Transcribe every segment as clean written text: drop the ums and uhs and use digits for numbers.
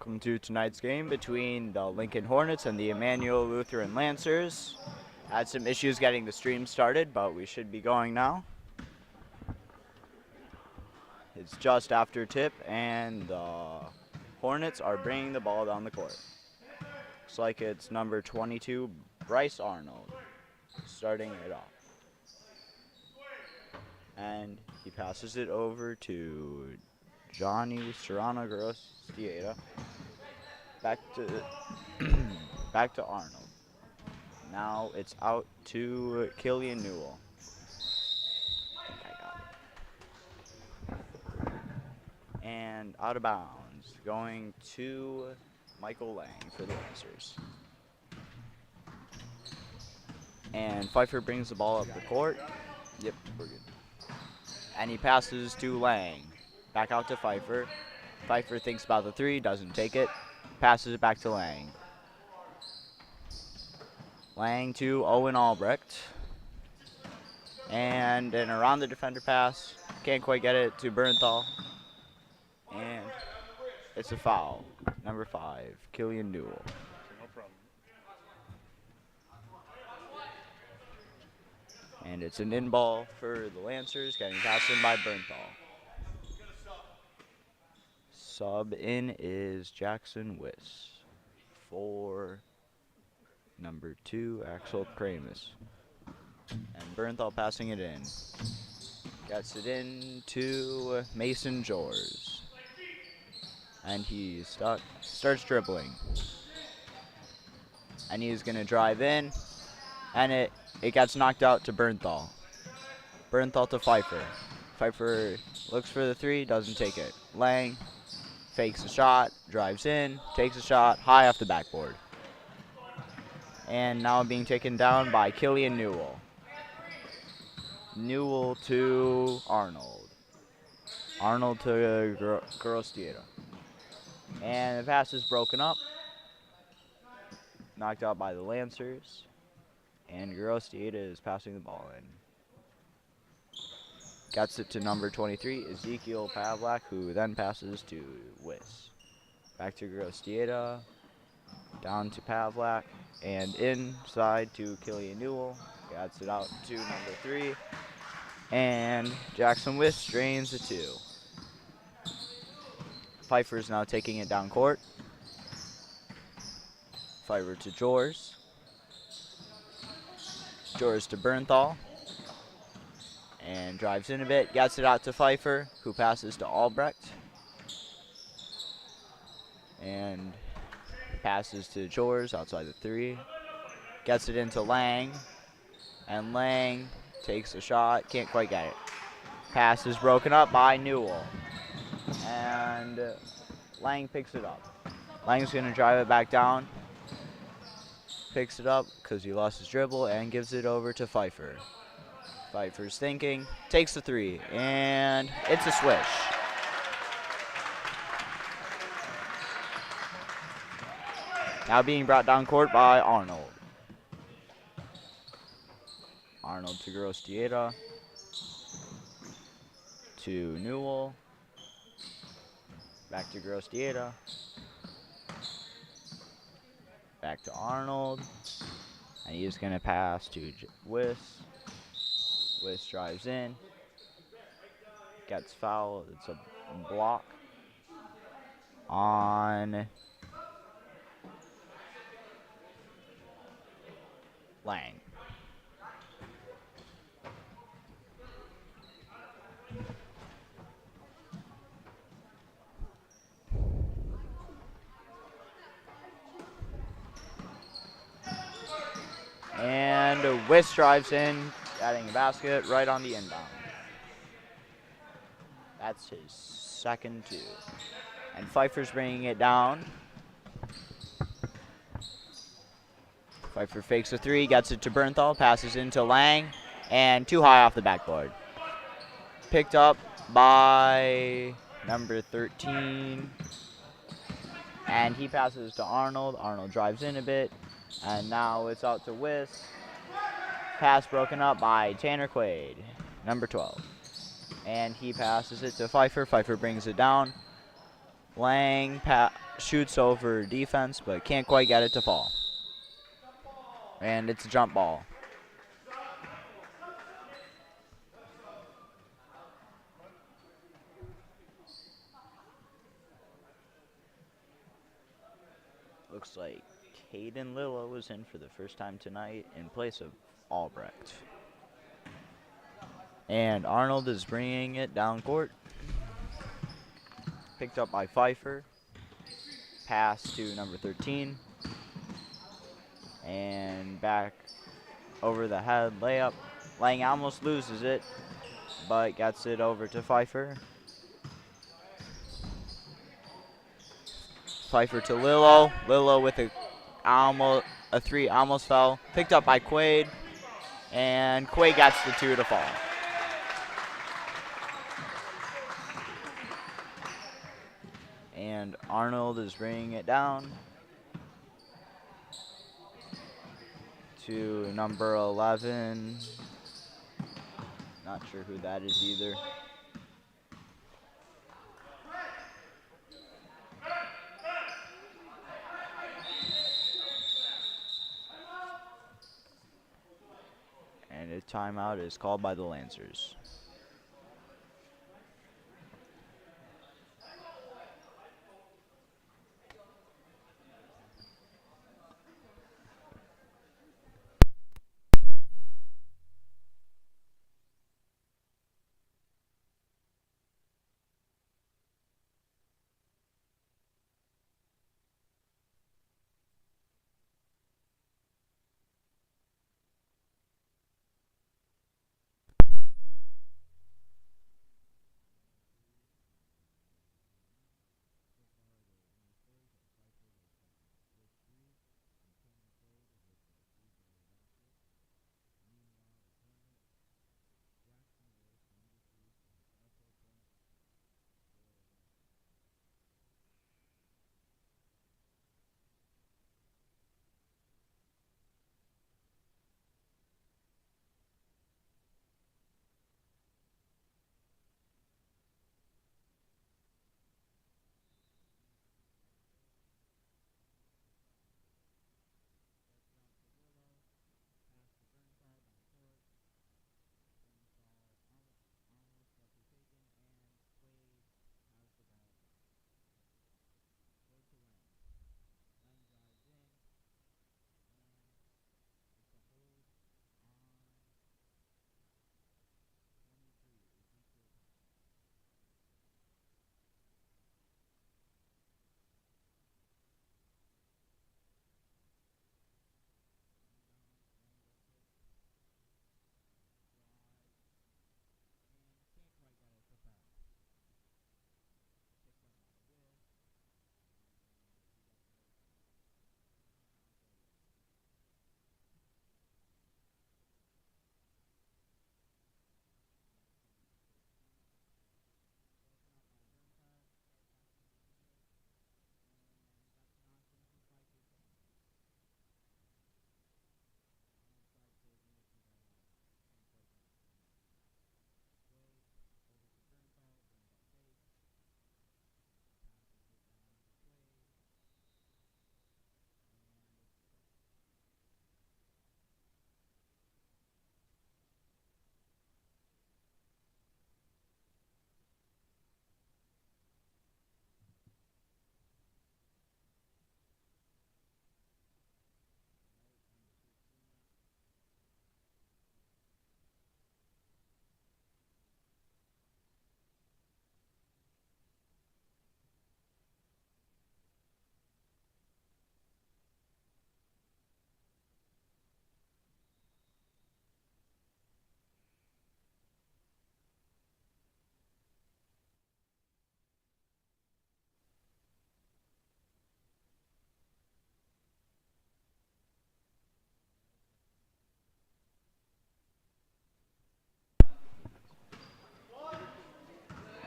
Welcome to tonight's game between the Lincoln Hornets and the Emmanuel Lutheran Lancers. Had some issues getting the stream started, but we should be going now. It's just after tip, and the Hornets are bringing the ball down the court. Looks like it's number 22, Bryce Arnold, starting it off. And he passes it over to Johnny Serrano Grostieta. Back to Arnold. Now it's out to Killian Newell. I think I got it. And out of bounds, going to Michael Lang for the Lancers. And Pfeiffer brings the ball up the court. Yep, we're good. And he passes to Lang. Back out to Pfeiffer. Pfeiffer thinks about the three, doesn't take it. Passes it back to Lang. Lang to Owen Albrecht. And an around the defender pass. Can't quite get it to Bernthal. And it's a foul. Number 5, Killian Newell. No problem. And it's an in ball for the Lancers, getting passed in by Bernthal. Sub in is Jackson Wiss for number 2, Axel Kramus. And Bernthal passing it in. Gets it in to Mason Jors. And he starts dribbling. And he's going to drive in. And it gets knocked out to Bernthal. Bernthal to Pfeiffer. Pfeiffer looks for the three, doesn't take it. Lang fakes a shot, drives in, takes a shot, high off the backboard. And now being taken down by Killian Newell. Newell to Arnold. Arnold to Grostieta. And the pass is broken up. Knocked out by the Lancers. And Grostieta is passing the ball in. Gets it to number 23, Ezekiel Pavlak, who then passes to Wiss. Back to Grostieta, down to Pavlak, and inside to Killian Newell. Gets it out to number 3, and Jackson Wiss drains the 2. Pfeiffer's now taking it down court. Pfeiffer to Jors. Jors to Bernthal. And drives in a bit, gets it out to Pfeiffer, who passes to Albrecht. And passes to Jors outside the 3. Gets it into Lang. And Lang takes a shot, can't quite get it. Pass is broken up by Newell. And Lang picks it up. Lang's going to drive it back down. Picks it up because he lost his dribble and gives it over to Pfeiffer. Pfeiffer's thinking, takes the 3, and it's a swish. Now being brought down court by Arnold. Arnold to Grostieta. To Newell. Back to Grostieta. Back to Arnold. And he's going to pass to Wiss. Wiss drives in. Gets fouled. It's a block on Lang. And Wiss drives in, adding a basket right on the inbound. That's his second 2. And Pfeiffer's bringing it down. Pfeiffer fakes a 3, gets it to Bernthal, passes into Lang, and too high off the backboard. Picked up by number 13. And he passes to Arnold. Arnold drives in a bit. And now it's out to Wiss. Pass broken up by Tanner Quaid, number 12. And he passes it to Pfeiffer. Pfeiffer brings it down. Lang shoots over defense, but can't quite get it to fall. And it's a jump ball. Looks like Caden Lillo was in for the first time tonight in place of Albrecht. And Arnold is bringing it down court. Picked up by Pfeiffer. Pass to number 13. And back over the head layup. Lang almost loses it, but gets it over to Pfeiffer. Pfeiffer to Lillo. Lillo with a three, almost fell. Picked up by Quaid. And Quaid gets the two to fall. And Arnold is bringing it down to number 11. Not sure who that is either. And a timeout is called by the Lancers.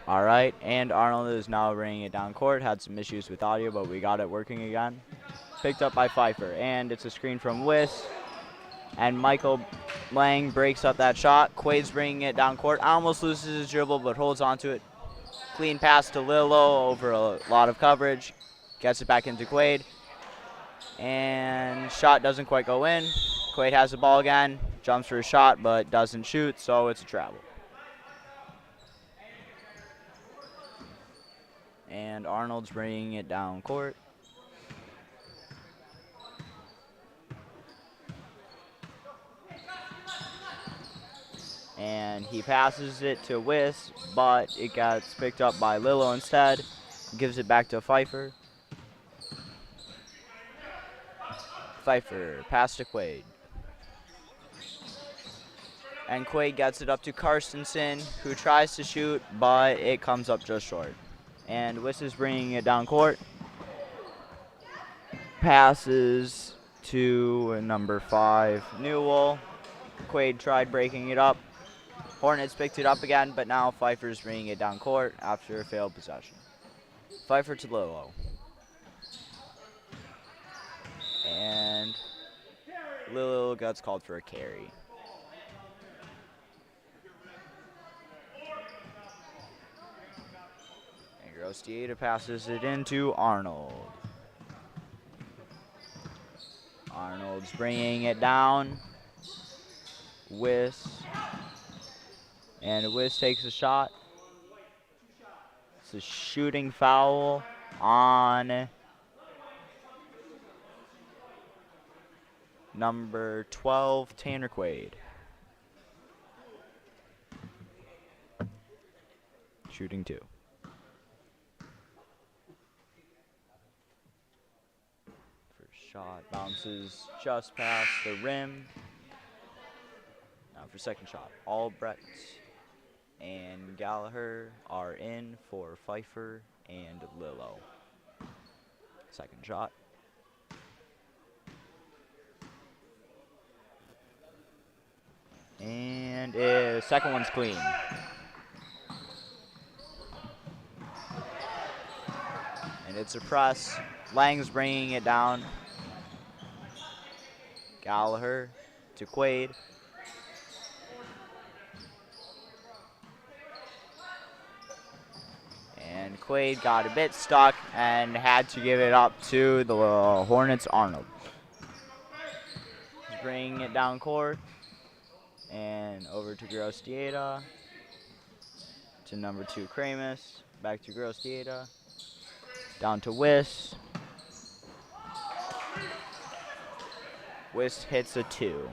All right, and Arnold is now bringing it down court. Had some issues with audio, but we got it working again. Picked up by Pfeiffer, and it's a screen from Wiss. And Michael Lang breaks up that shot. Quaid's bringing it down court. Almost loses his dribble, but holds onto it clean pass to Lillo over a lot of coverage. Gets it back into Quaid. And shot doesn't quite go in. Quaid has the ball again. Jumps for a shot, but doesn't shoot, so it's a travel. And Arnold's bringing it down court. And he passes it to Wiss, but it gets picked up by Lillo instead. Gives it back to Pfeiffer. Pfeiffer, pass to Quaid. And Quaid gets it up to Carstensen, who tries to shoot, but it comes up just short. And Wiss is bringing it down court. Passes to number 5, Newell. Quaid tried breaking it up. Hornets picked it up again, but now Pfeiffer's bringing it down court after a failed possession. Pfeiffer to Lillo. And Lillo gets called for a carry. And Grostieta passes it into Arnold. Arnold's bringing it down. Wiss. And Wiss takes a shot. It's a shooting foul on number 12, Tanner Quaid. Shooting 2. First shot bounces just past the rim. Now for second shot, Albrecht and Gallagher are in for Pfeiffer and Lillo. Second shot. And second one's clean. And it's a press. Lang's bringing it down. Gallagher to Quaid. And Quaid got a bit stuck and had to give it up to the Hornets' Arnold. He's bringing it down court. And over to Grostieta. To number 2, Kramus. Back to Grostieta. Down to Wiss. Wiss hits a 2.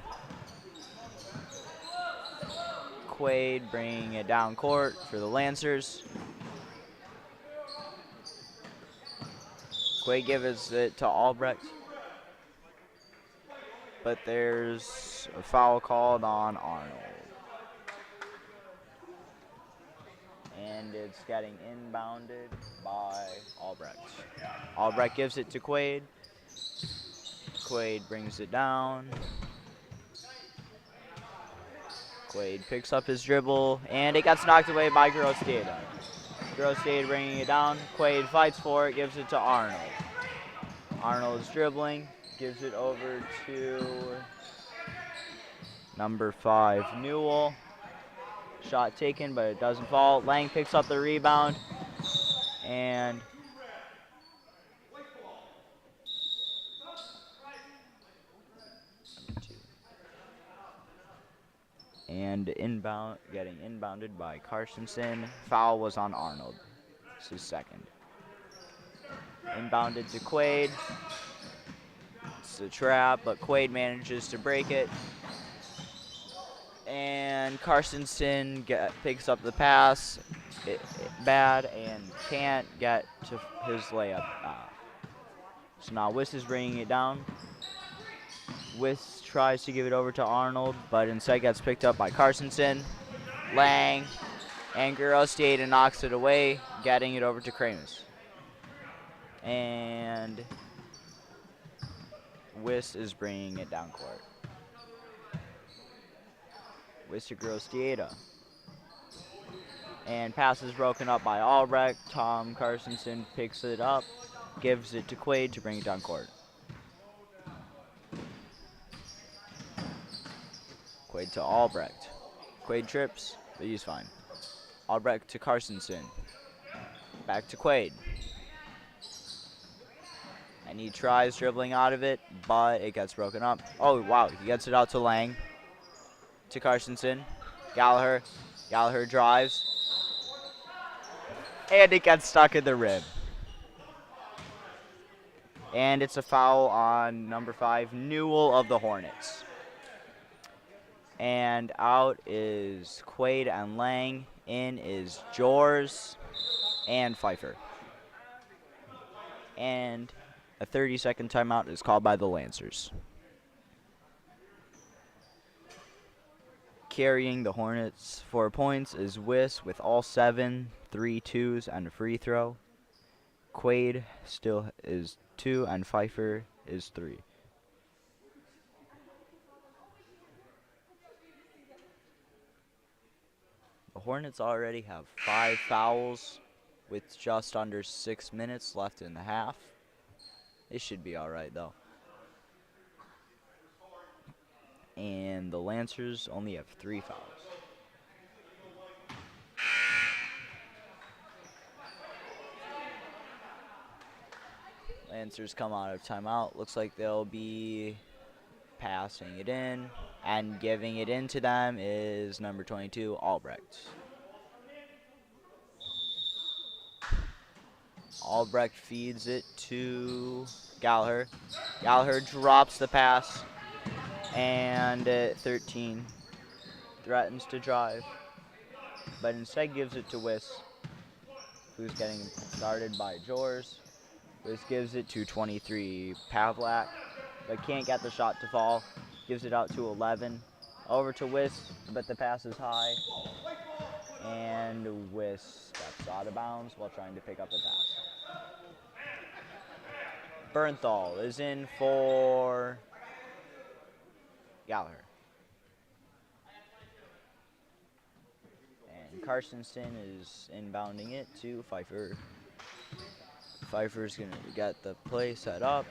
Quaid bringing it down court for the Lancers. Quaid gives it to Albrecht. But there's a foul called on Arnold. And it's getting inbounded by Albrecht. Albrecht gives it to Quaid. Quaid brings it down. Quaid picks up his dribble, and it gets knocked away by Grostieta. Grostieta bringing it down. Quaid fights for it, gives it to Arnold. Arnold is dribbling, gives it over to number 5, Newell. Shot taken, but it doesn't fall. Lang picks up the rebound, and getting inbounded by Carstensen. Foul was on Arnold. This is second. Inbounded to Quaid. It's a trap, but Quaid manages to break it. And Carstensen picks up the pass bad and can't get to his layup. So now Wiss is bringing it down. Wiss tries to give it over to Arnold, but instead gets picked up by Carstensen. Lang and Grostieta knocks it away, getting it over to Kramus. And Wiss is bringing it down court. Wiss to Grostieta. And pass is broken up by Albrecht. Tom Carstensen picks it up, gives it to Quaid to bring it down court. Quaid to Albrecht. Quaid trips, but he's fine. Albrecht to Carstensen. Back to Quaid. And he tries dribbling out of it, but it gets broken up. Oh, wow. He gets it out to Lang. To Carstensen. Gallagher. Gallagher drives. And it gets stuck in the rim. And it's a foul on number 5, Newell of the Hornets. And out is Quaid and Lang. In is Jors and Pfeiffer. And a 30-second timeout is called by the Lancers. Carrying the Hornets 4 points is Wiss with all 7, 3 twos, and a free throw. Quaid still is 2, and Pfeiffer is 3. The Hornets already have 5 fouls with just under 6 minutes left in the half. They should be all right, though. And the Lancers only have 3 fouls. Lancers come out of timeout. Looks like they'll be passing it in. And giving it in to them is number 22, Albrecht. Albrecht feeds it to Gallagher. Gallagher drops the pass. And at 13, threatens to drive. But instead gives it to Wiss, who's getting guarded by Jors. Wiss gives it to 23, Pavlak, but can't get the shot to fall. Gives it out to 11. Over to Wiss, but the pass is high. And Wiss steps out of bounds while trying to pick up the pass. Bernthal is in for Gallagher. And Carstensen is inbounding it to Pfeiffer. Pfeiffer's going to get the play set up.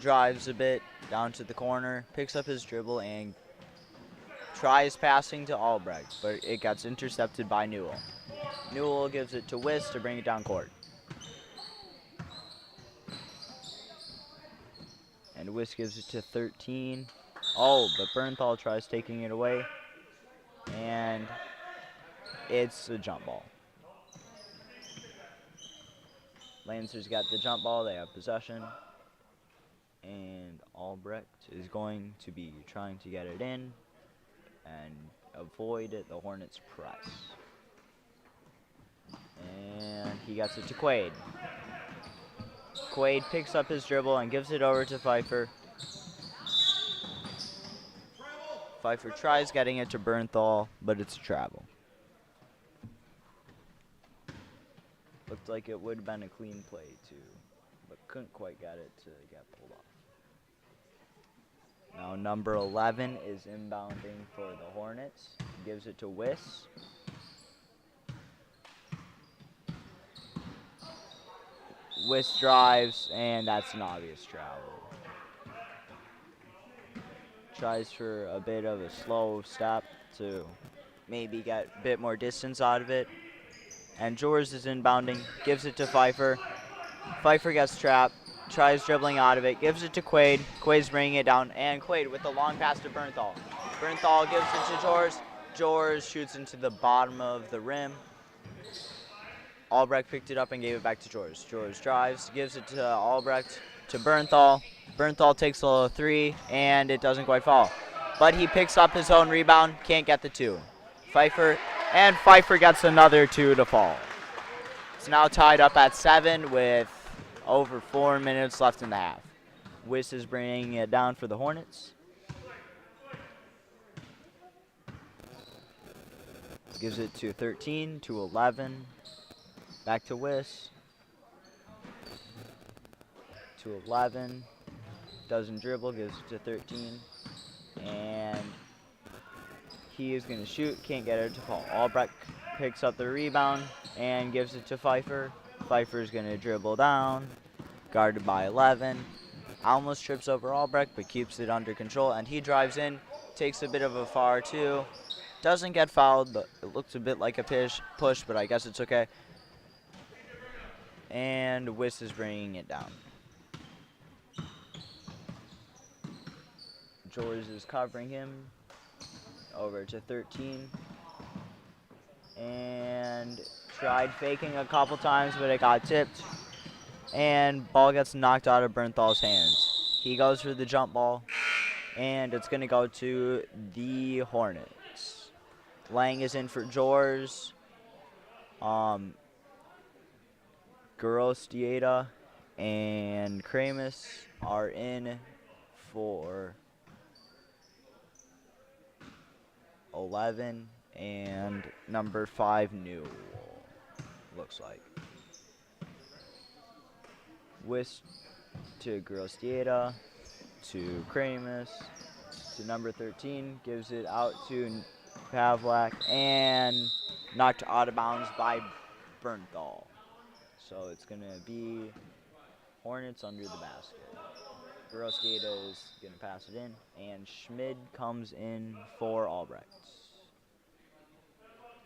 Drives a bit down to the corner. Picks up his dribble and tries passing to Albrecht, but it gets intercepted by Newell. Newell gives it to Wiss to bring it down court. And Wiss gives it to 13. Oh, but Bernthal tries taking it away. And it's a jump ball. Lancers got the jump ball. They have possession. And Albrecht is going to be trying to get it in and avoid the Hornets' press. And he gets it to Quaid. Quaid picks up his dribble and gives it over to Pfeiffer. Pfeiffer tries getting it to Bernthal, but it's a travel. Looked like it would have been a clean play too, but couldn't quite get it to get pulled off. Now number 11 is inbounding for the Hornets. Gives it to Wiss. Wiss drives, and that's an obvious travel. Tries for a bit of a slow step to maybe get a bit more distance out of it. And Jors is inbounding, gives it to Pfeiffer. Pfeiffer gets trapped, tries dribbling out of it, gives it to Quaid. Quaid's bringing it down, and Quaid with the long pass to Bernthal. Bernthal gives it to Jors. Jors shoots into the bottom of the rim. Albrecht picked it up and gave it back to Jors. Jors drives, gives it to Albrecht, to Bernthal. Bernthal takes a 3, and it doesn't quite fall. But he picks up his own rebound, can't get the 2. Pfeiffer gets another 2 to fall. It's now tied up at 7 with over 4 minutes left in the half. Wiss is bringing it down for the Hornets. Gives it to 13, to 11. Back to Wiss. To 11. Doesn't dribble, gives it to 13. And he is going to shoot, can't get it to fall. Albrecht picks up the rebound and gives it to Pfeiffer. Pfeiffer's going to dribble down, guarded by 11. Almost trips over Albrecht, but keeps it under control. And he drives in, takes a bit of a foul too. Doesn't get fouled, but it looks a bit like a push, but I guess it's okay. And Wiss is bringing it down. George is covering him. Over to 13. And tried faking a couple times, but it got tipped. And ball gets knocked out of Bernthal's hands. He goes for the jump ball. And it's going to go to the Hornets. Lang is in for Jors. Garostieta and Kramus are in for 11 and number 5 New, looks like. Whisk to Garostieta, to Kramus, to number 13, gives it out to Pavlak, and knocked out of bounds by Bernthal. So it's going to be Hornets under the basket. Garostieta is going to pass it in, and Schmid comes in for Albrecht.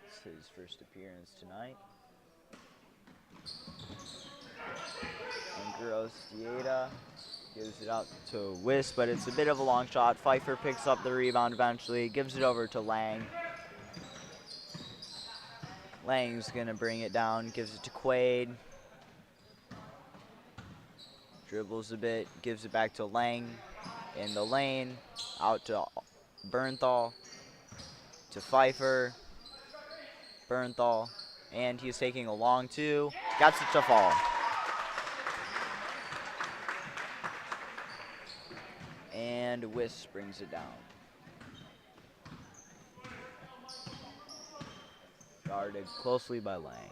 It's his first appearance tonight. And Garostieta gives it out to Wiss, but it's a bit of a long shot. Pfeiffer picks up the rebound eventually, gives it over to Lang. Lang's going to bring it down, gives it to Quaid. Dribbles a bit, gives it back to Lang in the lane, out to Bernthal, to Pfeiffer, Bernthal, and he's taking a long two, gets it to fall. And Wiss brings it down. Guarded closely by Lang.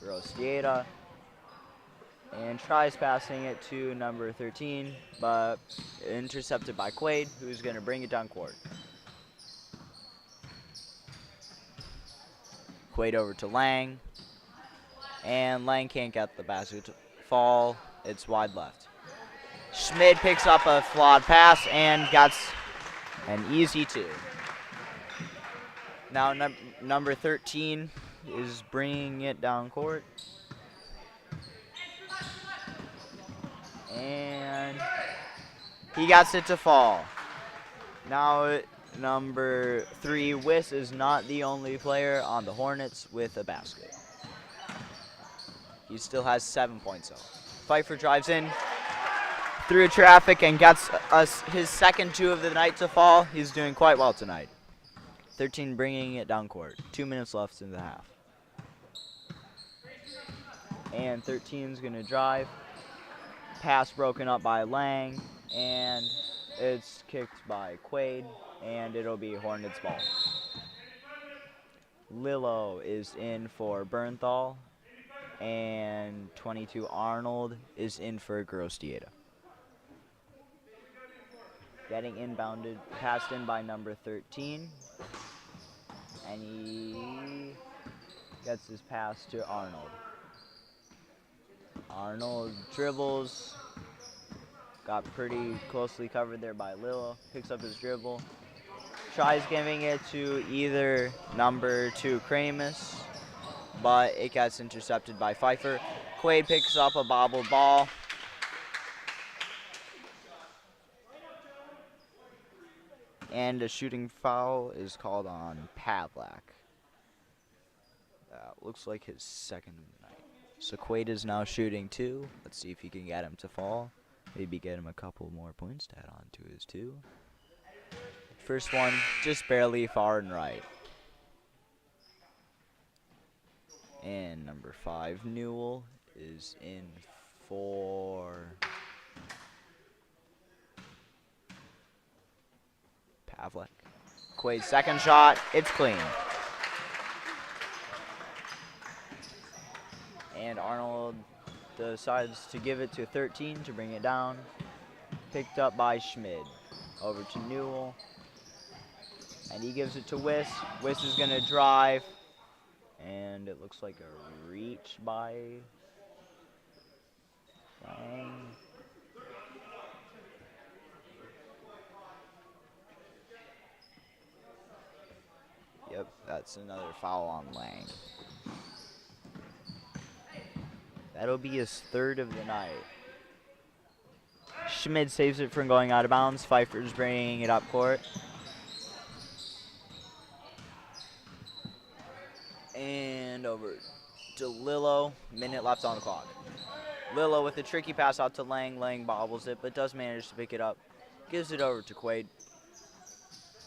Garostieta. And tries passing it to number 13, but intercepted by Quaid, who's going to bring it down court. Quaid over to Lang. And Lang can't get the basket to fall. It's wide left. Schmid picks up a flawed pass and gets an easy two. Now number 13 is bringing it down court. And he gets it to fall. Now number 3, Wiss, is not the only player on the Hornets with a basket. He still has 7 points though. Pfeiffer drives in through traffic and gets us his second 2 of the night to fall. He's doing quite well tonight. 13 bringing it down court. 2 minutes left in the half. And 13's going to drive. Pass broken up by Lang, and it's kicked by Quaid, and it'll be Hornets ball. Lillo is in for Bernthal, and 22 Arnold is in for Garostieta. Getting inbounded, passed in by number 13, and he gets his pass to Arnold. Arnold dribbles, got pretty closely covered there by Lillo, picks up his dribble, tries giving it to either number 2 Kramus, but it gets intercepted by Pfeiffer. Quaid picks up a bobbled ball. And a shooting foul is called on Pavlak. Looks like his second of the night. So Quaid is now shooting 2. Let's see if he can get him to fall. Maybe get him a couple more points to add on to his 2. First one, just barely far and right. And number 5, Newell, is in for Pavlak. Quaid's second shot, it's clean. And Arnold decides to give it to 13 to bring it down. Picked up by Schmid. Over to Newell. And he gives it to Wiss. Wiss is going to drive. And it looks like a reach by Lang. Yep, that's another foul on Lang. That'll be his third of the night. Schmid saves it from going out of bounds. Pfeiffer's bringing it up court. And over to Lillo. Minute left on the clock. Lillo with a tricky pass out to Lang. Lang bobbles it, but does manage to pick it up. Gives it over to Quaid.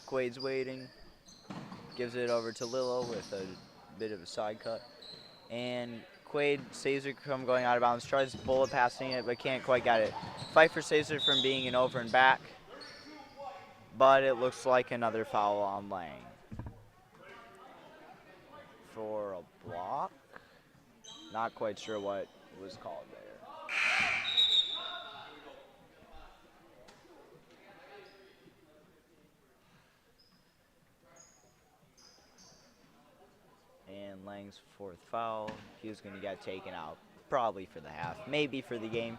Quaid's waiting. Gives it over to Lillo with a bit of a side cut. And Quaid saves it from going out of bounds. Tries bullet passing it, but can't quite get it. Pfeiffer saves it from being an over and back. But it looks like another foul on Lang. For a block? Not quite sure what was called there. And Lang's fourth foul. He's going to get taken out, probably for the half, maybe for the game.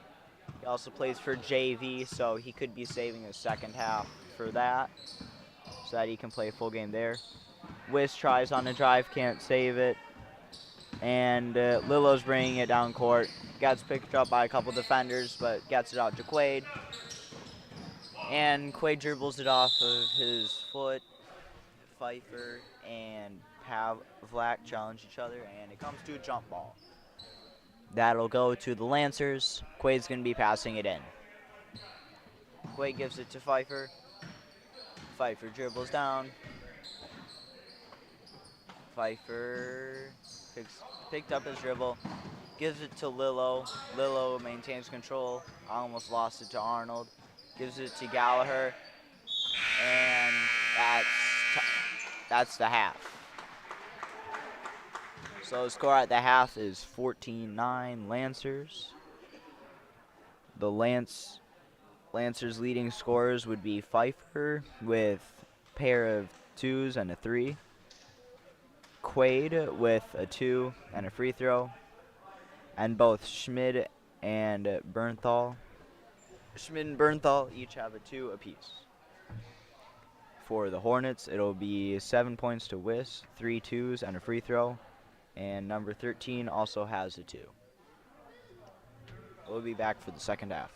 He also plays for JV, so he could be saving his second half for that, so that he can play a full game there. Wiss tries on a drive, can't save it. And Lillo's bringing it down court. Gets picked up by a couple defenders, but gets it out to Quaid. And Quaid dribbles it off of his foot. Pfeiffer and Pavlak challenge each other, and it comes to a jump ball. That'll go to the Lancers. Quaid's going to be passing it in. Quaid gives it to Pfeiffer. Pfeiffer dribbles down. Pfeiffer picked up his dribble. Gives it to Lillo. Lillo maintains control. Almost lost it to Arnold. Gives it to Gallagher. And that's the half. So the score at the half is 14-9 Lancers. The Lancers leading scorers would be Pfeiffer with a pair of 2s and a 3. Quaid with a 2 and a free throw. And both Schmid and Bernthal each have a 2 apiece. For the Hornets, it'll be 7 points to Wiss, 3 2s and a free throw. And number 13 also has a 2. We'll be back for the second half.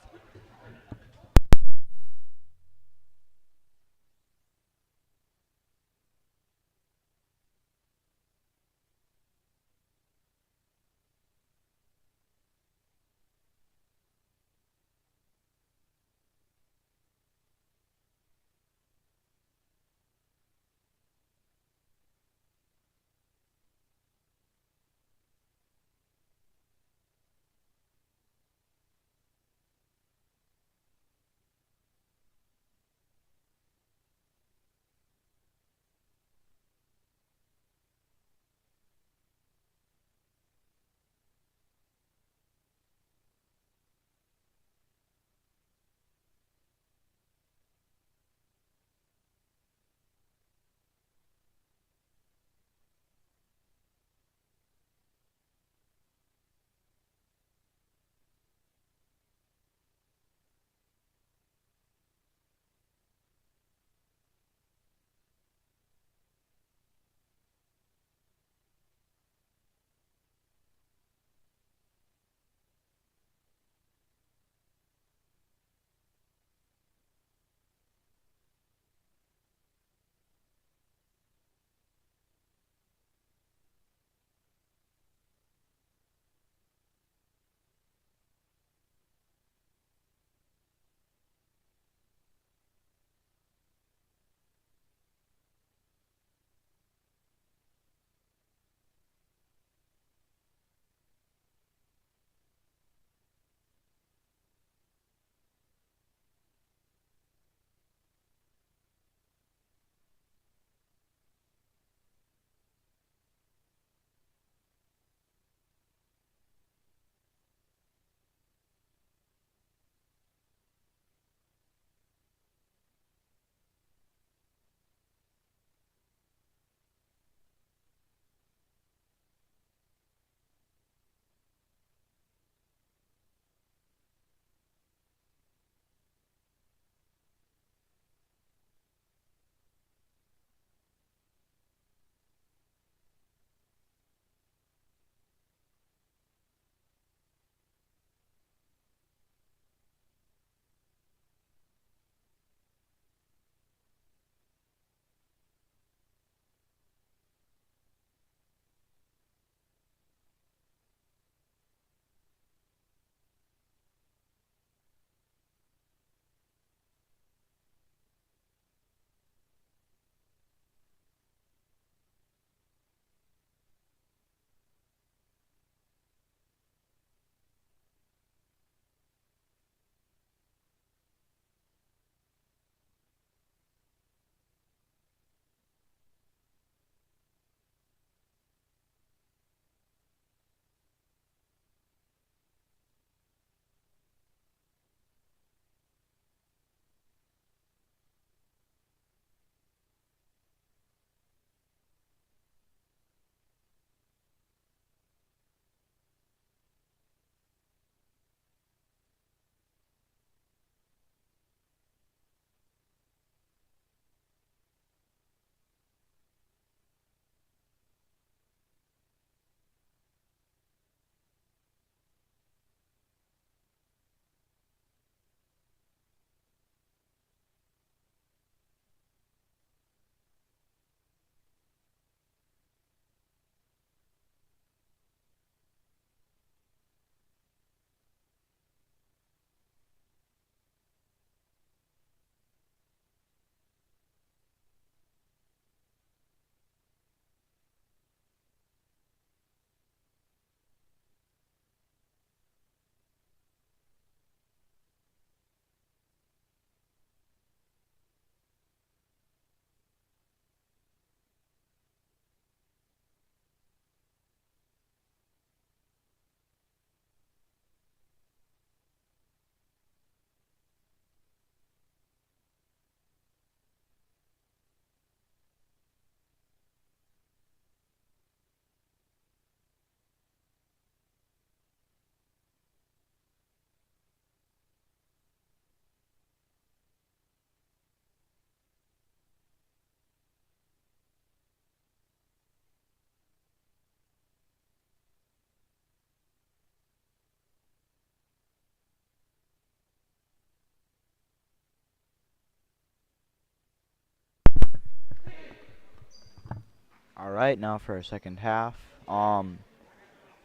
All right, now for our second half.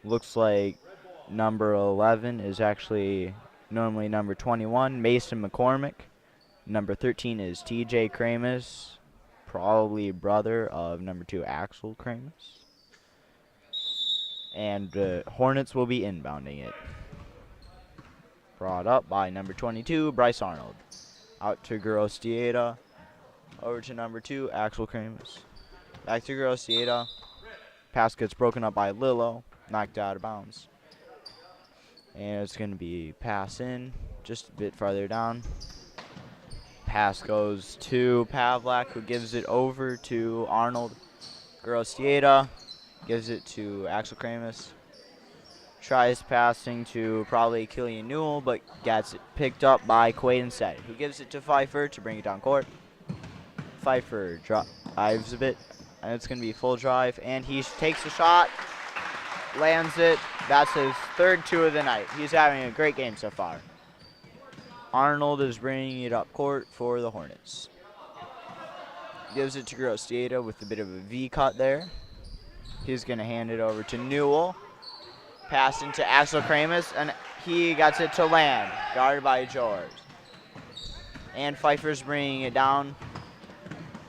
Looks like number 11 is actually normally number 21, Mason McCormick. Number 13 is TJ Kramus, probably brother of number 2 Axel Kramus. And Hornets will be inbounding it. Brought up by number 22, Bryce Arnold. Out to Grostieta. Over to number 2, Axel Kramus. Back to Grostieta. Pass gets broken up by Lillo. Knocked out of bounds. And it's going to be pass in. Just a bit farther down. Pass goes to Pavlak, who gives it over to Arnold. Grostieta gives it to Axel Kramus. Tries passing to probably Killian Newell, but gets it picked up by Quaid instead, who gives it to Pfeiffer to bring it down court. Pfeiffer drives a bit, and it's going to be full drive, and he takes a shot, lands it. That's his third 2 of the night. He's having a great game so far. Arnold is bringing it up court for the Hornets. Gives it to Grostieta with a bit of a V cut there. He's going to hand it over to Newell. Pass into Axel Kramus, and he gets it to land, guarded by George. And Pfeiffer's bringing it down.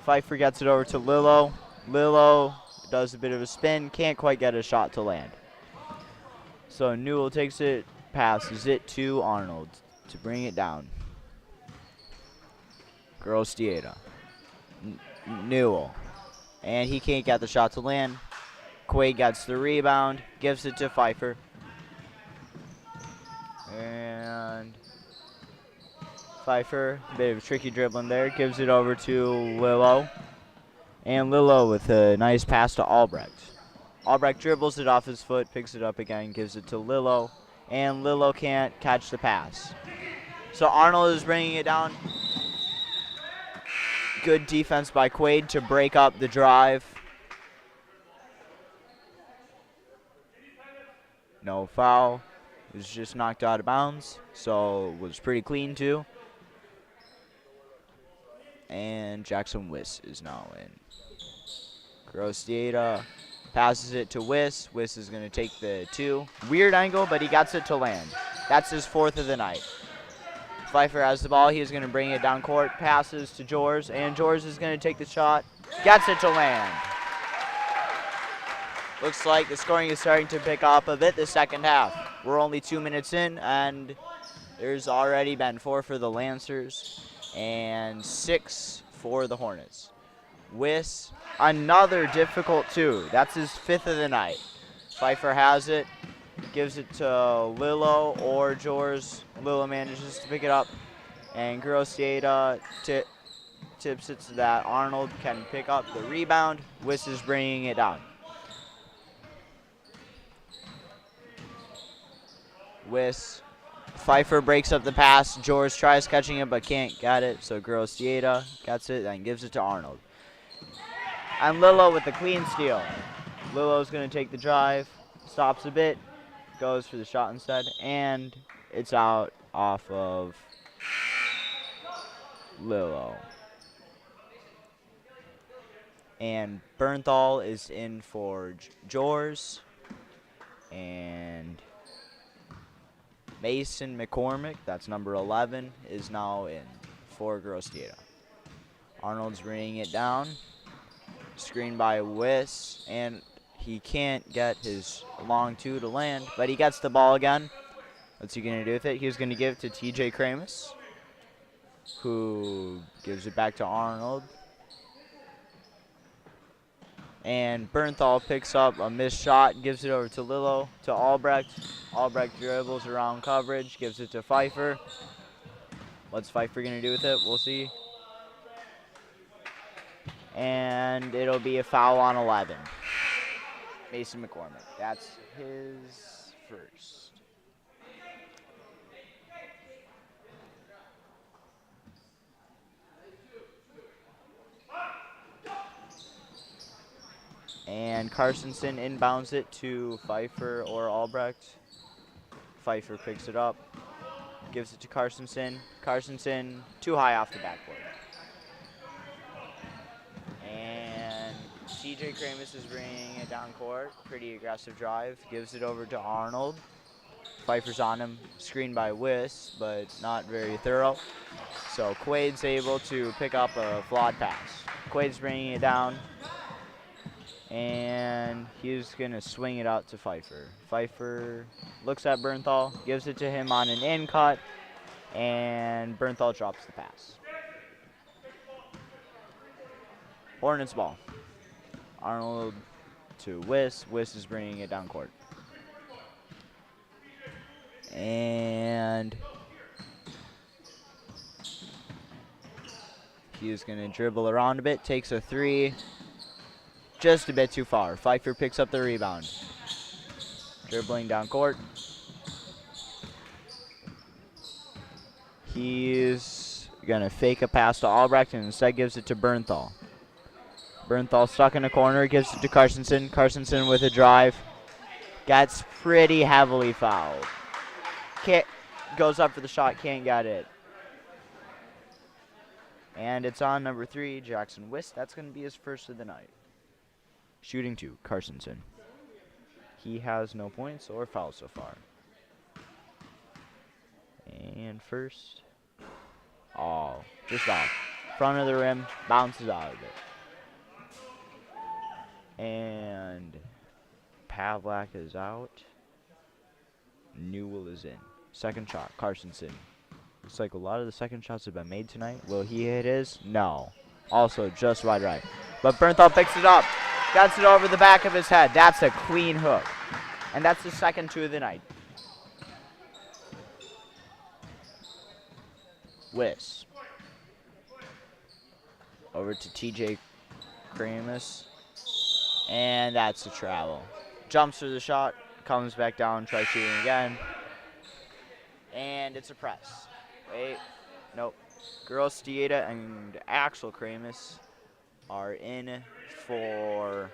Pfeiffer gets it over to Lillo. Lillo does a bit of a spin, can't quite get a shot to land. So Newell takes it, passes it to Arnold to bring it down. Grostieta. Newell. And he can't get the shot to land. Quaid gets the rebound, gives it to Pfeiffer. And Pfeiffer, a bit of a tricky dribbling there, gives it over to Lillo. And Lillo with a nice pass to Albrecht. Albrecht dribbles it off his foot, picks it up again, gives it to Lillo. And Lillo can't catch the pass. So Arnold is bringing it down. Good defense by Quaid to break up the drive. No foul. It was just knocked out of bounds, so it was pretty clean too. And Jackson Wiss is now in. Grostieta passes it to Wiss. Wiss is going to take the 2. Weird angle, but he gets it to land. That's his 4th of the night. Pfeiffer has the ball. He's going to bring it down court. Passes to George, and George is going to take the shot. Gets it to land. Looks like the scoring is starting to pick up a bit this second half. We're only 2 minutes in, and there's already been 4 for the Lancers and 6 for the Hornets. Wiss, another difficult 2. That's his 5th of the night. Pfeiffer has it, gives it to Lillo or George. Lillo manages to pick it up, and Grostieta tips it so that Arnold can pick up the rebound. Wiss is bringing it down. Wiss. Pfeiffer breaks up the pass. George tries catching it but can't get it. So Grostieta gets it and gives it to Arnold. And Lillo with the clean steal. Lillo's going to take the drive. Stops a bit. Goes for the shot instead. And it's out off of Lillo. And Bernthal is in for George. And Mason McCormick, that's number 11, is now in for Grostieta. Arnold's bringing it down. Screen by Wiss, and he can't get his long 2 to land, but he gets the ball again. What's he going to do with it? He's going to give it to TJ Kramus, who gives it back to Arnold. And Bernthal picks up a missed shot, gives it over to Lillo, to Albrecht. Albrecht dribbles around coverage, gives it to Pfeiffer. What's Pfeiffer going to do with it? We'll see. And it'll be a foul on 11. Mason McCormick. That's his first. And Carstensen inbounds it to Pfeiffer or Albrecht. Pfeiffer picks it up, gives it to Carstensen. Carstensen too high off the backboard. And TJ Kramus is bringing it down court. Pretty aggressive drive. Gives it over to Arnold. Pfeiffer's on him. Screened by Wiss, but not very thorough. So Quade's able to pick up a flawed pass. Quade's bringing it down. And he's going to swing it out to Pfeiffer. Pfeiffer looks at Bernthal. Gives it to him on an in cut. And Bernthal drops the pass. Hornets ball. Arnold to Wiss. Wiss is bringing it down court. And he is going to dribble around a bit. Takes a three. Just a bit too far. Pfeiffer picks up the rebound. Dribbling down court. He's going to fake a pass to Albrecht and instead gives it to Bernthal. Bernthal stuck in a corner, gives it to Carstensen. Carstensen with a drive. Gets pretty heavily fouled. Goes up for the shot, can't get it. And it's on number 3, Jackson Wiss. That's going to be his first of the night. Shooting 2, Carstensen. He has no points or fouls so far. And first. Oh, just off. Front of the rim, bounces out of it. And Pavlak is out. Newell is in. Second shot, Carstensen. Looks like a lot of the second shots have been made tonight. Will he hit his? No. Also just wide right. But Bernthal picks it up. Gets it over the back of his head. That's a clean hook. And that's the second 2 of the night. Wiss. Over to TJ Kramus. And that's a travel. Jumps for the shot. Comes back down. Tries shooting again. And it's a press. Wait. Nope. Girls Stieta and Axel Kramus are in for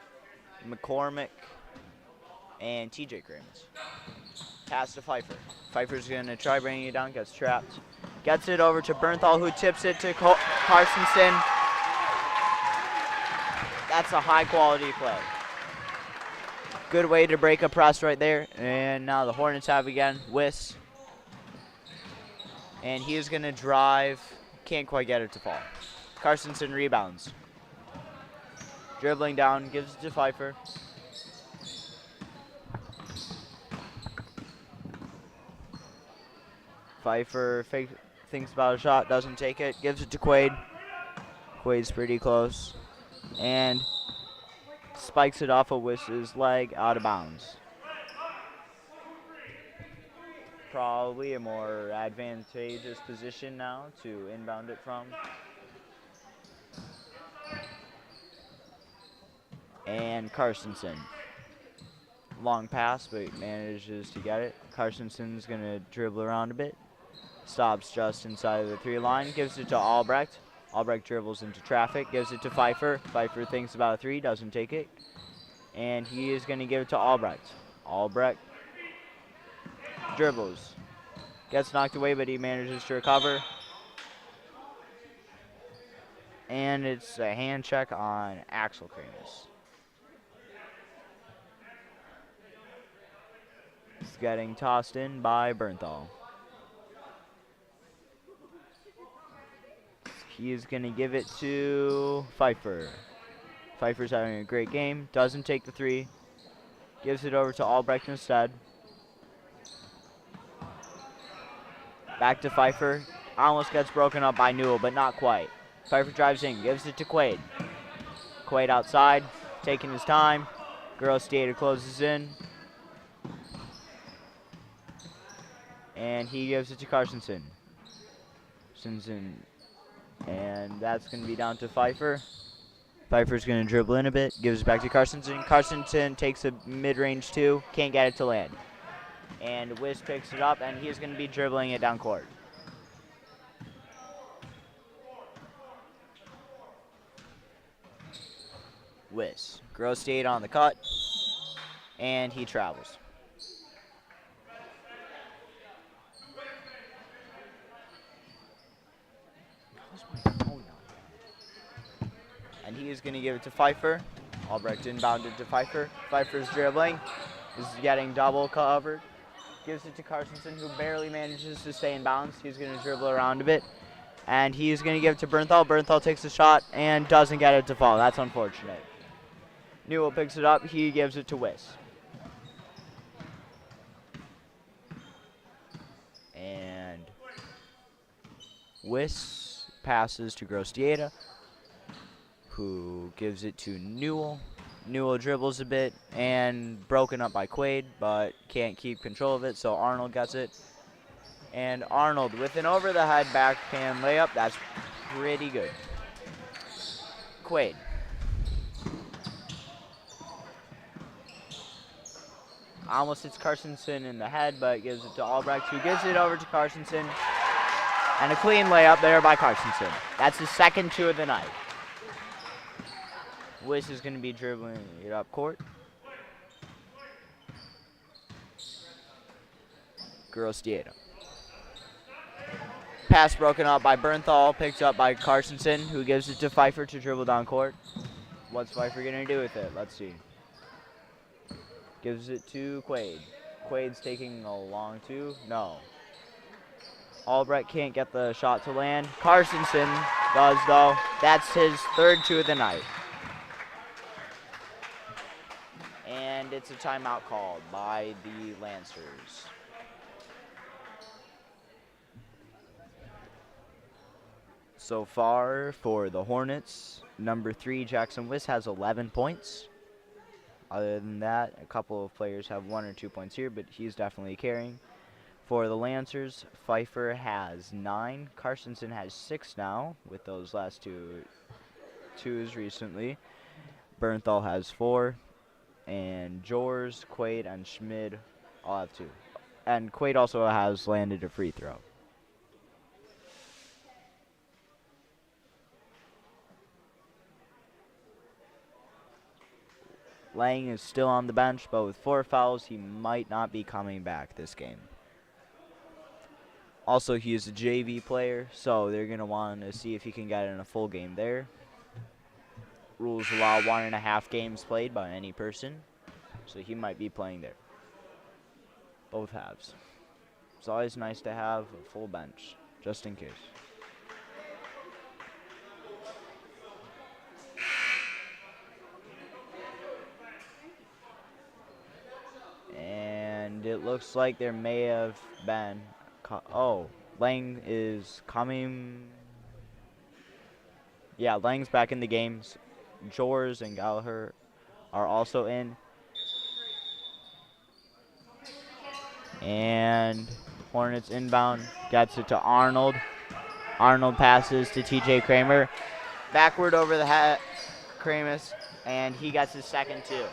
McCormick and TJ Kramus. Pass to Pfeiffer. Pfeiffer's going to try bringing it down. Gets trapped. Gets it over to Bernthal, who tips it to Carstensen. That's a high-quality play. Good way to break a press right there. And now the Hornets have again. Wiss. And he is going to drive. Can't quite get it to fall. Carstensen rebounds. Dribbling down. Gives it to Pfeiffer. Pfeiffer thinks about a shot. Doesn't take it. Gives it to Quaid. Quaid's pretty close. And spikes it off of Wiss's leg out of bounds. Probably a more advantageous position now to inbound it from. And Carstensen. Long pass, but manages to get it. Carstensen's going to dribble around a bit. Stops just inside of the 3 line. Gives it to Albrecht. Albrecht dribbles into traffic. Gives it to Pfeiffer. Pfeiffer thinks about a 3. Doesn't take it. And he is going to give it to Albrecht. Albrecht dribbles. Gets knocked away, but he manages to recover. And it's a hand check on Axel Kramus. It's getting tossed in by Bernthal. He is going to give it to Pfeiffer. Pfeiffer's having a great game. Doesn't take the 3. Gives it over to Albrecht instead. Back to Pfeiffer. Almost gets broken up by Newell, but not quite. Pfeiffer drives in. Gives it to Quaid. Quaid outside. Taking his time. Girls Theater closes in. And he gives it to Carstensen. And that's going to be down to Pfeiffer. Pfeiffer's going to dribble in a bit. Gives it back to Carstensen. Carstensen takes a mid-range 2. Can't get it to land. And Wiss picks it up, and he's going to be dribbling it down court. Wiss. Gross State on the cut. And he travels. And he is going to give it to Pfeiffer. Albrecht inbounded to Pfeiffer. Pfeiffer's dribbling. Is getting double covered. Gives it to Carstensen, who barely manages to stay in bounds. He's going to dribble around a bit. And he's going to give it to Bernthal. Bernthal takes a shot and doesn't get it to fall. That's unfortunate. Newell picks it up. He gives it to Wiss. And Wiss passes to Grostieta, who gives it to Newell. Newell dribbles a bit and broken up by Quaid, but can't keep control of it, so Arnold gets it. And Arnold with an over-the-head backhand layup. That's pretty good. Quaid. Almost hits Carstensen in the head, but gives it to Albrecht, who gives it over to Carstensen. And a clean layup there by Carstensen. That's his second 2 of the night. Wiss is going to be dribbling it up court. Grostieta. Pass broken up by Bernthal, picked up by Carstensen, who gives it to Pfeiffer to dribble down court. What's Pfeiffer going to do with it? Let's see. Gives it to Quaid. Quaid's taking a long 2. No. Albrecht can't get the shot to land. Carstensen does, though. That's his third 2 of the night. And it's a timeout called by the Lancers. So far for the Hornets, number 3, Jackson Wiss, has 11 points. Other than that, a couple of players have 1 or 2 points here, but he's definitely carrying. For the Lancers, Pfeiffer has 9. Carstensen has 6 now, with those last 2 twos recently. Bernthal has 4. And Jors, Quaid, and Schmid all have 2. And Quaid also has landed a free throw. Lang is still on the bench, but with 4 fouls, he might not be coming back this game. Also, he is a JV player, so they're going to want to see if he can get in a full game there. Rules allow 1.5 games played by any person, so he might be playing there. Both halves. It's always nice to have a full bench, just in case. And it looks like there may have been... Lang is coming. Yeah, Lang's back in the games. Jors and Gallagher are also in. And Hornets inbound. Gets it to Arnold. Arnold passes to TJ Kramer. Backward over the head, Kramus. And he gets his second 2.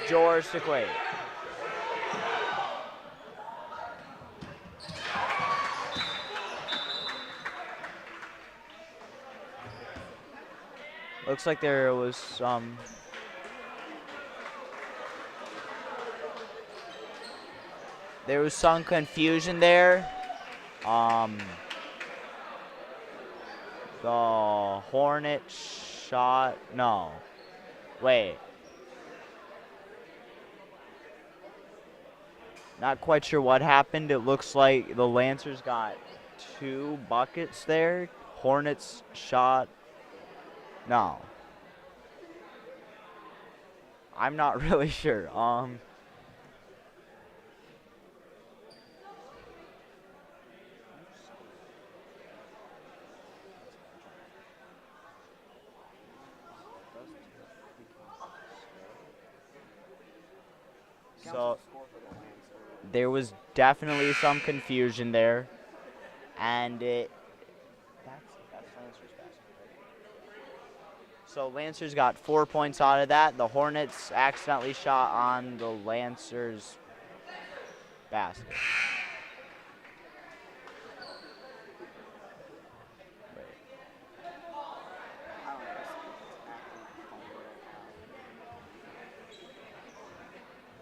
Jors to Quaid. Looks like there was some confusion there. The Hornets shot. No. Wait. Not quite sure what happened. It looks like the Lancers got 2 buckets there. Hornets shot. No. I'm not really sure. So there was definitely some confusion there, and that's Lancers basketball. So Lancers got 4 points out of that. The Hornets accidentally shot on the Lancers basket.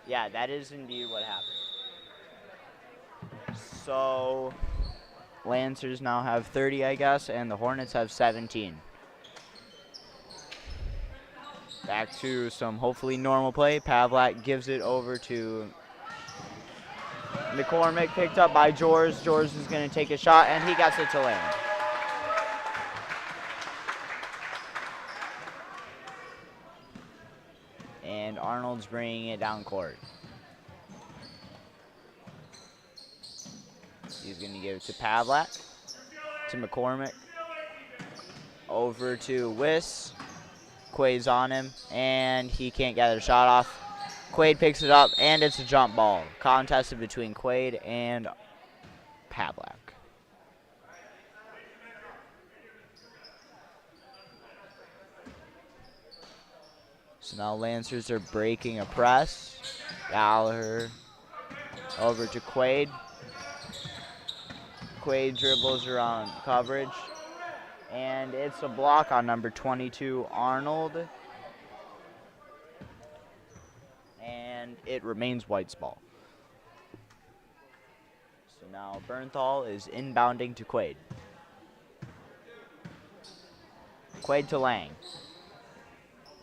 Yeah, that is indeed what happened. So Lancers now have 30, I guess, and the Hornets have 17. Back to some hopefully normal play. Pavlak gives it over to McCormick, picked up by Jors. Jors is going to take a shot, and he gets it to land. And Arnold's bringing it down court. He's going to give it to Pavlak, to McCormick, over to Wiss. Quaid's on him, and he can't get a shot off. Quaid picks it up, and it's a jump ball. Contested between Quaid and Pavlak. So now Lancers are breaking a press. Gallagher over to Quaid. Quaid dribbles around coverage. And it's a block on number 22, Arnold. And it remains White's ball. So now Bernthal is inbounding to Quaid. Quaid to Lang.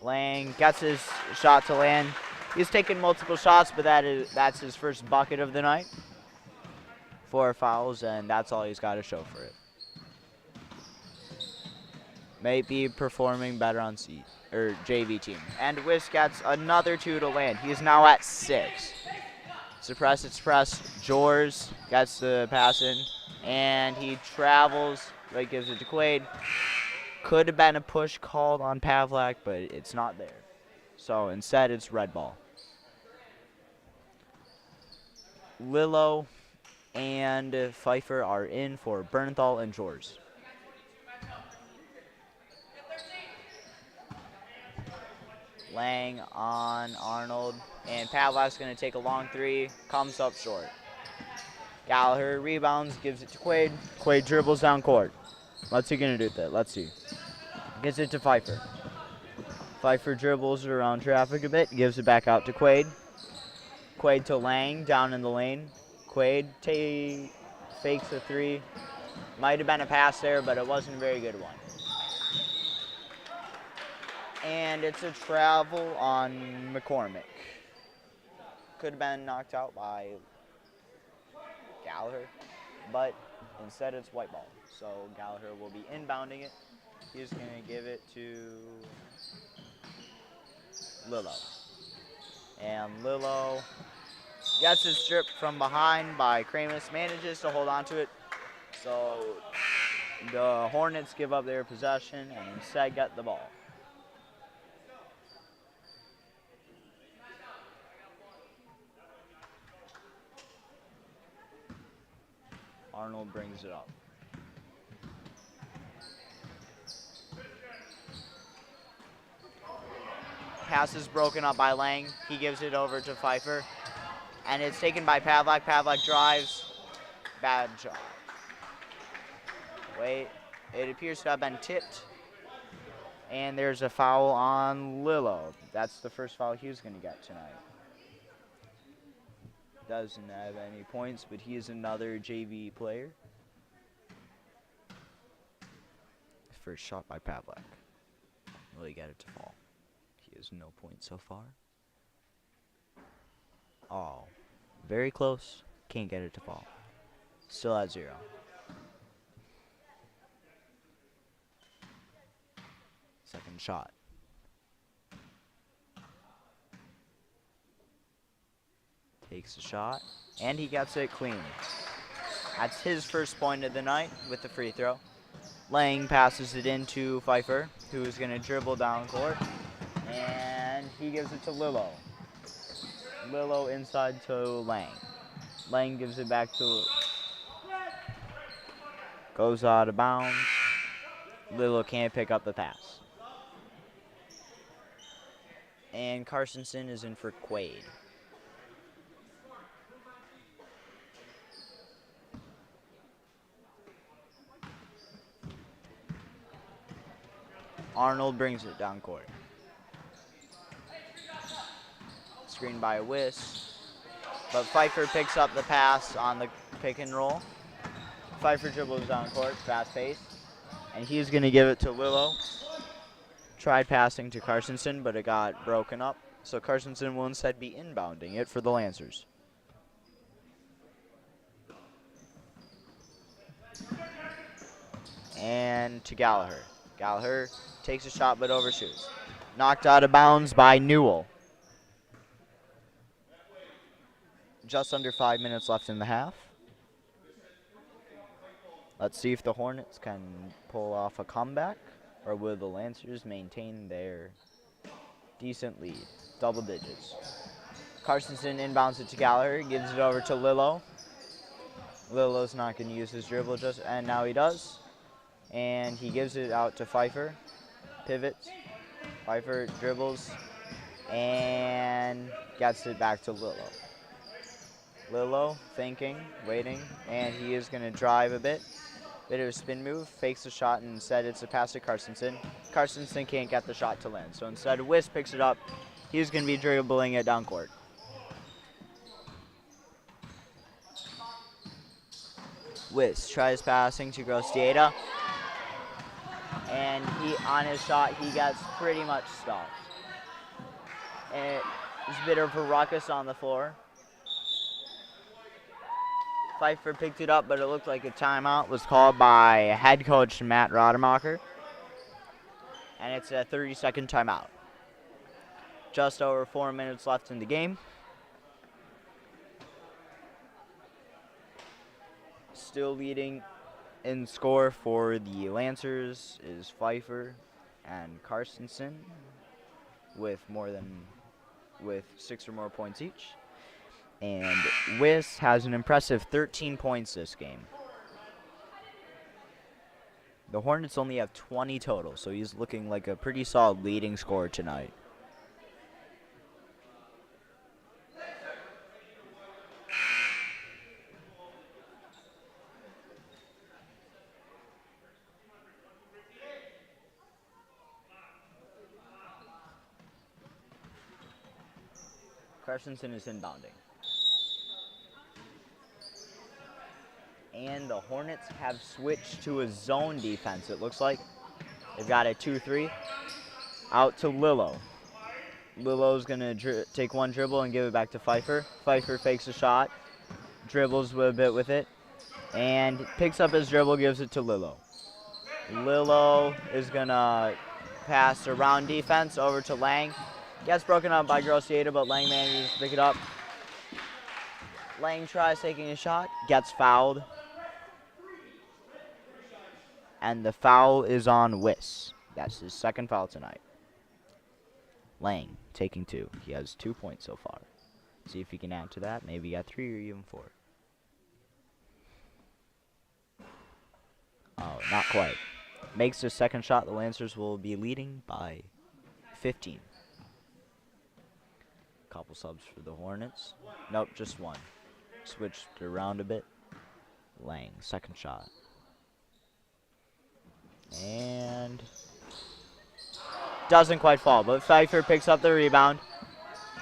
Lang gets his shot to land. He's taken multiple shots, but that's his first bucket of the night. 4 fouls, and that's all he's got to show for it. May be performing better on JV team. And Wiss gets another 2 to land. He is now at 6. Suppress, it's press. Jors gets the pass in, and he travels. Right, gives it to Quaid. Could have been a push called on Pavlak, but it's not there. So instead, it's red ball. Lillo and Pfeiffer are in for Bernthal and Jors. Lang on Arnold, and Pavlak's going to take a long 3, comes up short. Gallagher rebounds, gives it to Quaid. Quaid dribbles down court. What's he going to do with it? Let's see. Gives it to Pfeiffer. Pfeiffer dribbles around traffic a bit, gives it back out to Quaid. Quaid to Lang, down in the lane. Quaid fakes a 3. Might have been a pass there, but it wasn't a very good one. And it's a travel on McCormick. Could have been knocked out by Gallagher, but instead it's white ball. So Gallagher will be inbounding it. He's going to give it to Lillo. And Lillo gets his strip from behind by Kramus, manages to hold on to it. So the Hornets give up their possession and instead get the ball. Arnold brings it up. Pass is broken up by Lang. He gives it over to Pfeiffer. And it's taken by Pavlak. Pavlak drives. Bad job. Wait. It appears to have been tipped. And there's a foul on Lillo. That's the first foul he was going to get tonight. Doesn't have any points, but he is another JV player. First shot by Pavlak. Will he get it to fall? He has no points so far. Oh, very close. Can't get it to fall. Still at 0. Second shot. Takes a shot, and he gets it clean. That's his first point of the night with the free throw. Lang passes it into Pfeiffer, who is going to dribble down court, and he gives it to Lillo. Lillo inside to Lang. Lang gives it back to, goes out of bounds. Lillo can't pick up the pass. And Carsonson is in for Quaid. Arnold brings it down court. Screen by Wiss. But Pfeiffer picks up the pass on the pick and roll. Pfeiffer dribbles down court, fast pace. And he's going to give it to Lillo. tried passing to Carstensen, but it got broken up. So Carstensen will instead be inbounding it for the Lancers. And to Gallagher. Gallagher takes a shot but overshoots. Knocked out of bounds by Newell. Just under 5 minutes left in the half. Let's see if the Hornets can pull off a comeback, or will the Lancers maintain their decent lead, double digits. Carstensen inbounds it to Gallagher, gives it over to Lillo. Lillo's not going to use his dribble and now he does. And he gives it out to Pfeiffer, pivots. Pfeiffer dribbles and gets it back to Lillo. Lillo thinking, waiting, and he is going to drive a bit. Bit of a spin move, fakes the shot, and instead it's a pass to Carstensen. Carstensen can't get the shot to land, so instead Wiss picks it up. He's going to be dribbling it down court. Wiss tries passing to Grostieda, and on his shot he gets pretty much stopped. And it's a bit of a ruckus on the floor. Pfeiffer picked it up, but it looked like a timeout was called by head coach Matt Rademacher. And it's a 30-second timeout. Just over 4 minutes left in the game. Still leading in score for the Lancers is Pfeiffer and Carstensen with 6 or more points each. And Wiss has an impressive 13 points this game. The Hornets only have 20 total, so he's looking like a pretty solid leading scorer tonight. Carstensen is inbounding. And the Hornets have switched to a zone defense, it looks like. They've got a 2-3. Out to Lillo. Lillo's going to take one dribble and give it back to Pfeiffer. Pfeiffer fakes a shot, dribbles a bit with it, and picks up his dribble, gives it to Lillo. Lillo is going to pass around defense over to Lang. Gets broken up by Grossieda, but Lang manages to pick it up. Lang tries taking a shot, gets fouled. And the foul is on Wiss. That's his second foul tonight. Lang taking 2. He has 2 points so far. See if he can add to that. Maybe he got 3 or even 4. Oh, not quite. Makes his second shot. The Lancers will be leading by 15. Couple subs for the Hornets. Nope, just one. Switched around a bit. Lang, second shot. And doesn't quite fall, but Pfeiffer picks up the rebound.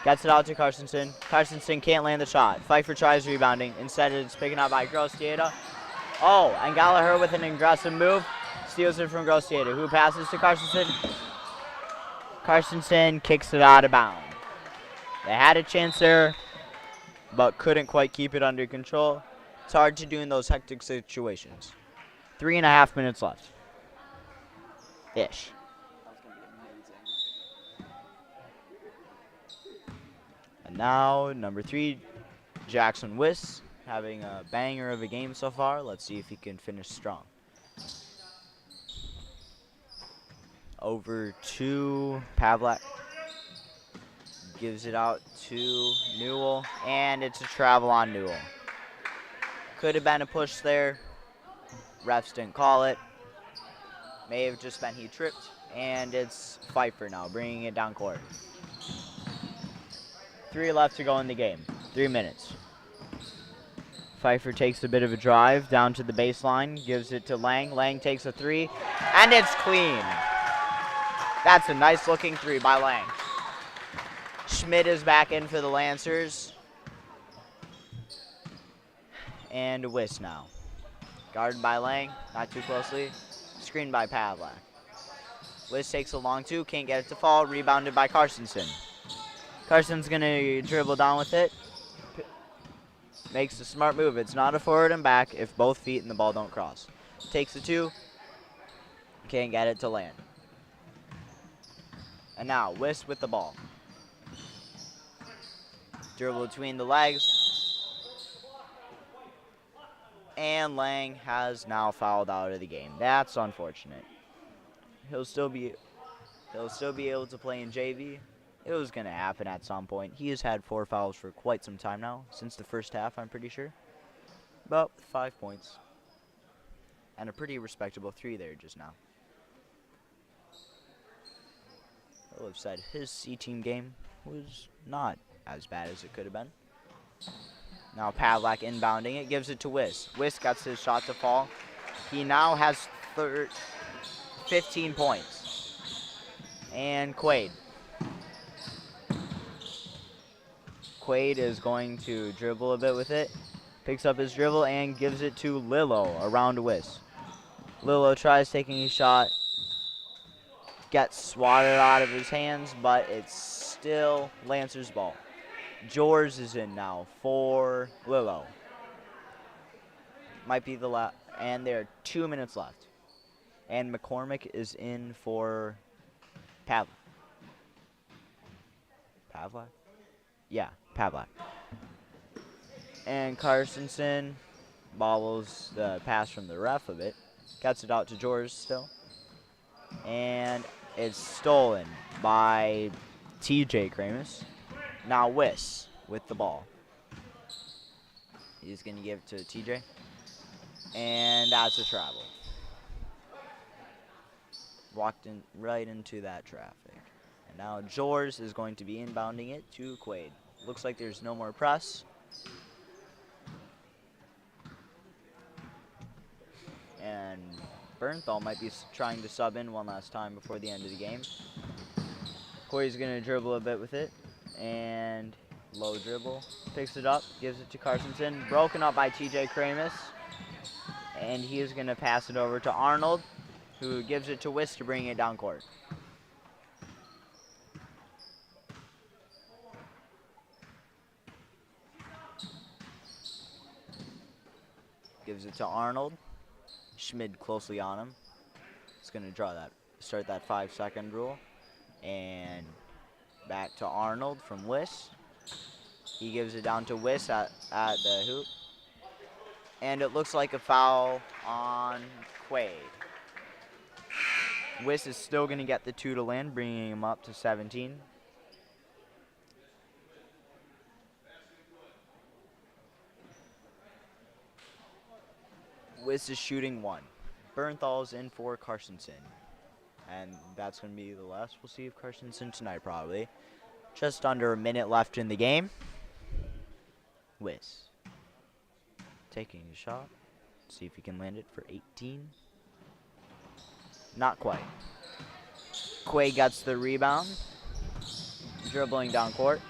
Gets it out to Carstensen. Carstensen can't land the shot. Pfeiffer tries rebounding. Instead, it's picking up by Grostieda. Oh, and Gallagher with an aggressive move. Steals it from Grostieda, who passes to Carstensen. Carstensen kicks it out of bounds. They had a chance there, but couldn't quite keep it under control. It's hard to do in those hectic situations. 3.5 minutes left. Ish. And now, number 3, Jackson Wiss, having a banger of a game so far. Let's see if he can finish strong. Over to Pavlak. Gives it out to Newell, and it's a travel on Newell. Could have been a push there. Refs didn't call it. May have just been he tripped, and it's Pfeiffer now, bringing it down court. 3 left to go in the game. 3 minutes. Pfeiffer takes a bit of a drive down to the baseline, gives it to Lang. Lang takes a 3, and it's clean. That's a nice-looking 3 by Lang. Schmidt is back in for the Lancers. And Wiss now. Guarded by Lang, not too closely. Screened by Pavlak. Wiss takes a long two, can't get it to fall, rebounded by Carstensen. Carson's going to dribble down with it. Makes a smart move. It's not a forward and back if both feet and the ball don't cross. Takes a two, can't get it to land. And now, Wiss with the ball. Dribble between the legs. And Lang has now fouled out of the game. That's unfortunate. He'll still be able to play in JV. It was going to happen at some point. He has had 4 fouls for quite some time now, since the first half, I'm pretty sure. About 5 points. And a pretty respectable 3 there just now. I will have said his C-team game was not as bad as it could have been. Now Pavlak inbounding it, gives it to Wiss. Wiss gets his shot to fall. He now has 15 points. And Quaid. Quaid is going to dribble a bit with it. Picks up his dribble and gives it to Lillo around Wiss. Lillo tries taking a shot. Gets swatted out of his hands, but it's still Lancer's ball. George is in now for Lillo. Might be the last, and there are 2 minutes left. And McCormick is in for Pavlak. Yeah, Pavlak. And Carstensen bobbles the pass from the ref a bit. Gets it out to George still. And it's stolen by TJ Kramus. Now Wiss with the ball. He's going to give it to TJ. And that's a travel. Walked in right into that traffic. And now George is going to be inbounding it to Quaid. Looks like there's no more press. And Bernthal might be trying to sub in one last time before the end of the game. Quaid's going to dribble a bit with it. And low dribble. Picks it up, gives it to Carstensen. Broken up by TJ Kramus. And he is going to pass it over to Arnold, who gives it to Wiss to bring it down court. Gives it to Arnold. Schmid closely on him. He's going to start that 5-second rule. And back to Arnold from Wiss. He gives it down to Wiss at the hoop. And it looks like a foul on Quaid. Wiss is still going to get the 2 to land, bringing him up to 17. Wiss is shooting 1. Bernthal's in for Carstensen. And that's going to be the last we'll see of Carstensen tonight, probably. Just under a minute left in the game. Wiss taking a shot. See if he can land it for 18. Not quite. Quay gets the rebound. Dribbling down court.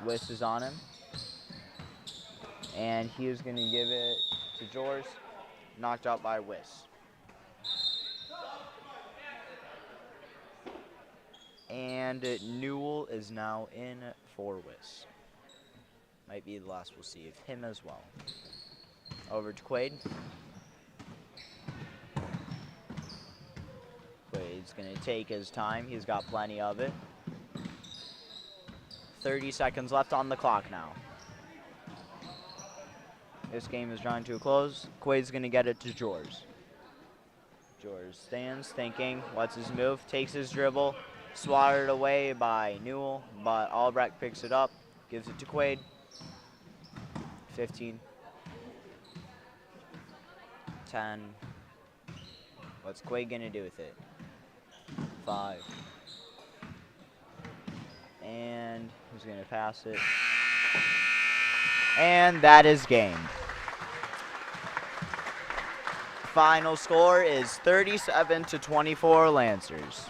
Wiss is on him. And he is going to give it to George. Knocked out by Wiss. And Newell is now in for Wiss. Might be the last we'll see of him as well. Over to Quaid. Quaid's going to take his time. He's got plenty of it. 30 seconds left on the clock now. This game is drawing to a close. Quaid's going to get it to George. George stands thinking, what's his move? Takes his dribble. Swatted away by Newell, but Albrecht picks it up. Gives it to Quaid. 15. 10. What's Quaid going to do with it? 5. And he's going to pass it. And that is game. Final score is 37-24 Lancers.